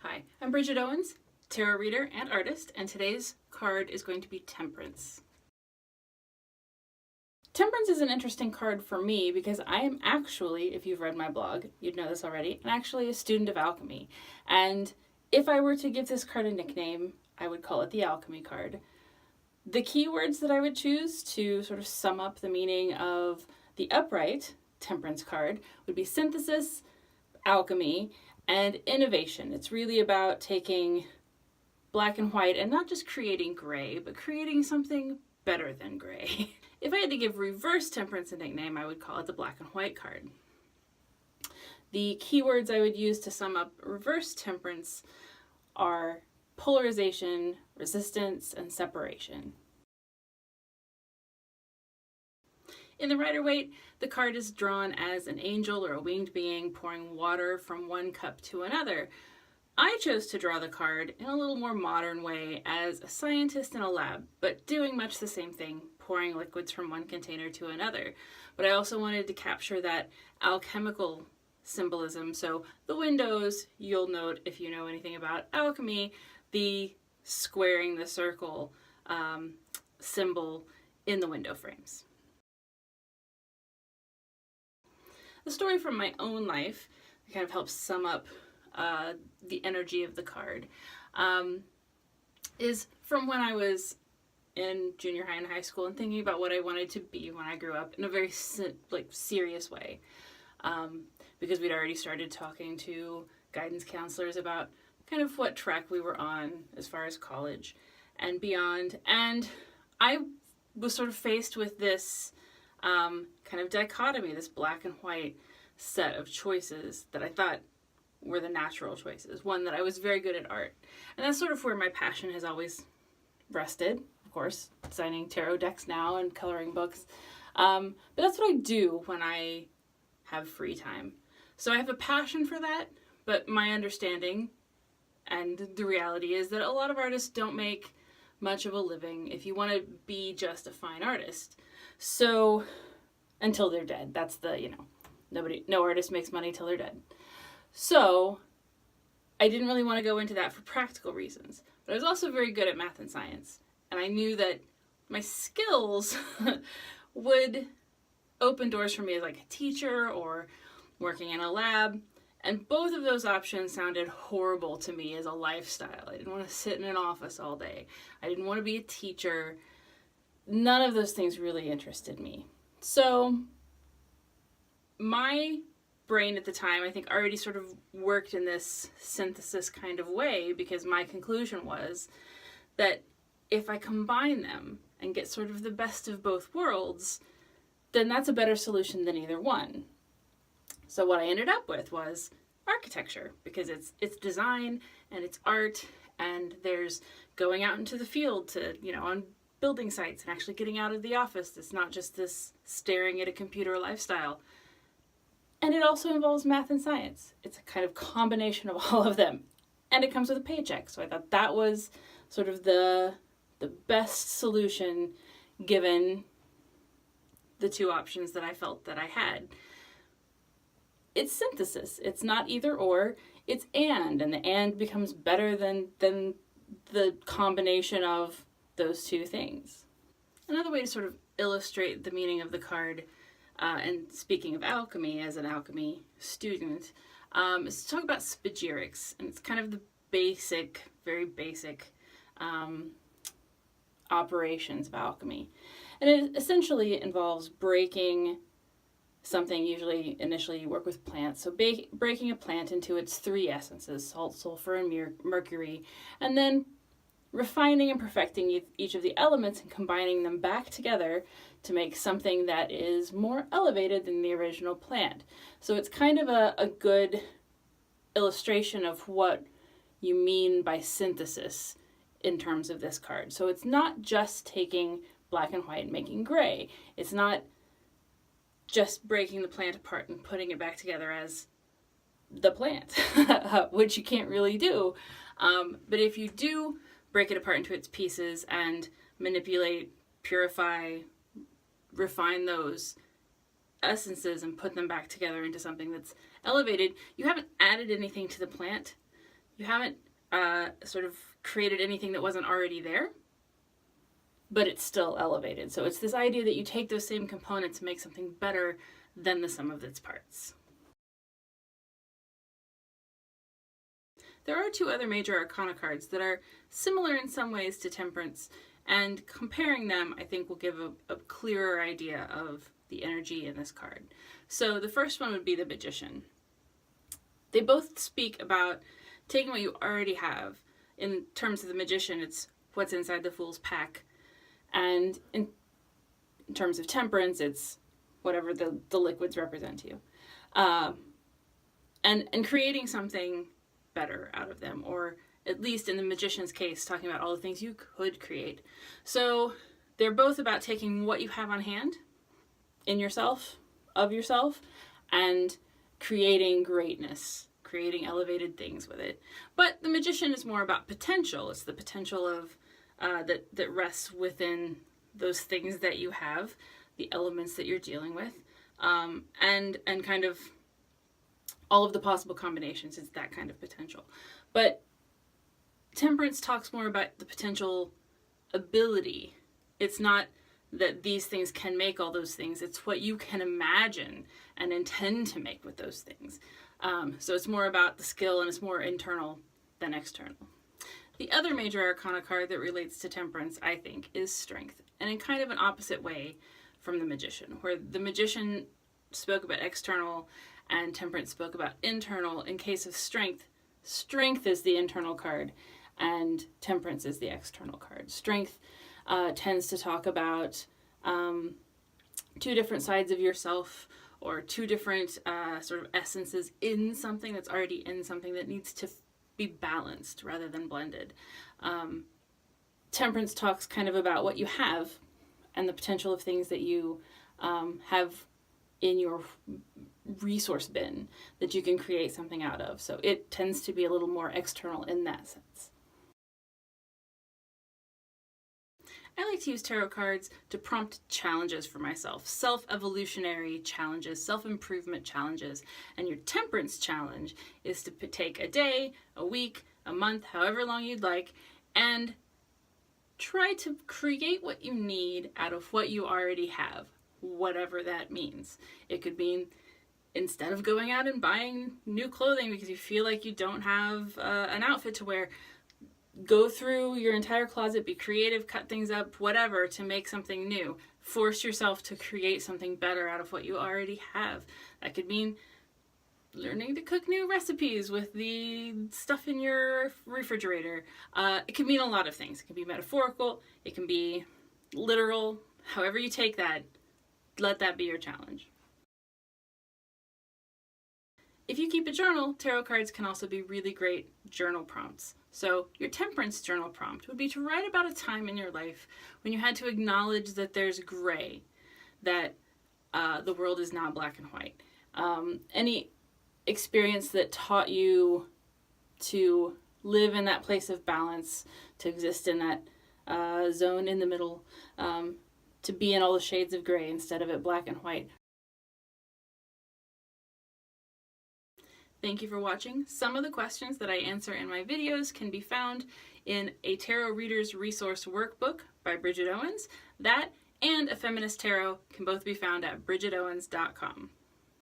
Hi, I'm Bridget Owens, tarot reader and artist, and today's card is going to be Temperance. Temperance is an interesting card for me because I am actually, if you've read my blog, you'd know this already, I'm actually a student of alchemy. And if I were to give this card a nickname, I would call it the alchemy card. The keywords that I would choose to sort of sum up the meaning of the upright Temperance card would be synthesis, alchemy, and innovation. It's really about taking black and white and not just creating gray, but creating something better than gray. If I had to give reverse Temperance a nickname, I would call it the black and white card. The keywords I would use to sum up reverse Temperance are polarization, resistance, and separation. In the Rider-Waite, the card is drawn as an angel or a winged being pouring water from one cup to another. I chose to draw the card in a little more modern way as a scientist in a lab, but doing much the same thing, pouring liquids from one container to another. But I also wanted to capture that alchemical symbolism. So the windows, you'll note if you know anything about alchemy, the squaring the circle symbol in the window frames. The story from my own life kind of helps sum up the energy of the card is from when I was in junior high and high school and thinking about what I wanted to be when I grew up in a very serious way, because we'd already started talking to guidance counselors about kind of what track we were on as far as college and beyond, and I was sort of faced with this kind of dichotomy, this black and white set of choices that I thought were the natural choices. One, that I was very good at art, and that's sort of where my passion has always rested. Of course, designing tarot decks now and coloring books, but that's what I do when I have free time. So I have a passion for that, but my understanding and the reality is that a lot of artists don't make much of a living if you want to be just a fine artist. So until they're dead, that's the, no artist makes money till they're dead. So I didn't really want to go into that for practical reasons, but I was also very good at math and science. And I knew that my skills would open doors for me as like a teacher or working in a lab. And both of those options sounded horrible to me as a lifestyle. I didn't want to sit in an office all day. I didn't want to be a teacher. None of those things really interested me. So my brain at the time, I think, already sort of worked in this synthesis kind of way, because my conclusion was that if I combine them and get sort of the best of both worlds, then that's a better solution than either one. So what I ended up with was architecture, because it's design and it's art, and there's going out into the field to, on building sites and actually getting out of the office. It's not just this staring at a computer lifestyle. And it also involves math and science. It's a kind of combination of all of them. And it comes with a paycheck. So I thought that was sort of the best solution given the two options that I felt that I had. It's synthesis. It's not either or, it's and the and becomes better than the combination of those two things. Another way to sort of illustrate the meaning of the card, and speaking of alchemy as an alchemy student, is to talk about spagyrics, and it's kind of the very basic operations of alchemy. And it essentially involves breaking something. Usually, initially you work with plants, so breaking a plant into its three essences, salt, sulfur, and mercury, and then refining and perfecting each of the elements and combining them back together to make something that is more elevated than the original plant. So it's kind of a good illustration of what you mean by synthesis in terms of this card. So it's not just taking black and white and making gray. It's not just breaking the plant apart and putting it back together as the plant, which you can't really do. But if you do break it apart into its pieces and manipulate, purify, refine those essences and put them back together into something that's elevated, you haven't added anything to the plant. You haven't sort of created anything that wasn't already there, but it's still elevated. So it's this idea that you take those same components and make something better than the sum of its parts. There are two other major arcana cards that are similar in some ways to Temperance, and comparing them, I think, will give a clearer idea of the energy in this card. So the first one would be the Magician. They both speak about taking what you already have. In terms of the Magician, it's what's inside the Fool's pack. And in terms of Temperance, it's whatever the liquids represent to you. And creating something better out of them, or at least in the Magician's case, talking about all the things you could create. So they're both about taking what you have on hand in yourself, of yourself, and creating greatness, creating elevated things with it. But the Magician is more about potential. It's the potential of that rests within those things that you have, the elements that you're dealing with, and kind of all of the possible combinations. It's that kind of potential. But Temperance talks more about the potential ability. It's not that these things can make all those things. It's what you can imagine and intend to make with those things. So it's more about the skill, and it's more internal than external. The other major arcana card that relates to Temperance, I think, is Strength, and in kind of an opposite way from the Magician, where the Magician spoke about external and Temperance spoke about internal. In case of Strength, Strength is the internal card and Temperance is the external card. Strength tends to talk about two different sides of yourself, or two different sort of essences in something that's already in something that needs to be balanced rather than blended. Temperance talks kind of about what you have and the potential of things that you have in your resource bin that you can create something out of. So it tends to be a little more external in that sense. I like to use tarot cards to prompt challenges for myself, self-evolutionary challenges, self-improvement challenges. And your Temperance challenge is to take a day, a week, a month, however long you'd like, and try to create what you need out of what you already have, whatever that means. It could mean instead of going out and buying new clothing because you feel like you don't have an outfit to wear, go through your entire closet, be creative, cut things up, whatever, to make something new. Force yourself to create something better out of what you already have. That could mean learning to cook new recipes with the stuff in your refrigerator. It can mean a lot of things. It can be metaphorical, it can be literal. However you take that, let that be your challenge. If you keep a journal, tarot cards can also be really great journal prompts. So your Temperance journal prompt would be to write about a time in your life when you had to acknowledge that there's gray, that the world is not black and white. Any experience that taught you to live in that place of balance, to exist in that zone in the middle, to be in all the shades of gray instead of it black and white. Thank you for watching. Some of the questions that I answer in my videos can be found in a Tarot Reader's Resource Workbook by Bridget Owens. That and A Feminist Tarot can both be found at bridgetowens.com.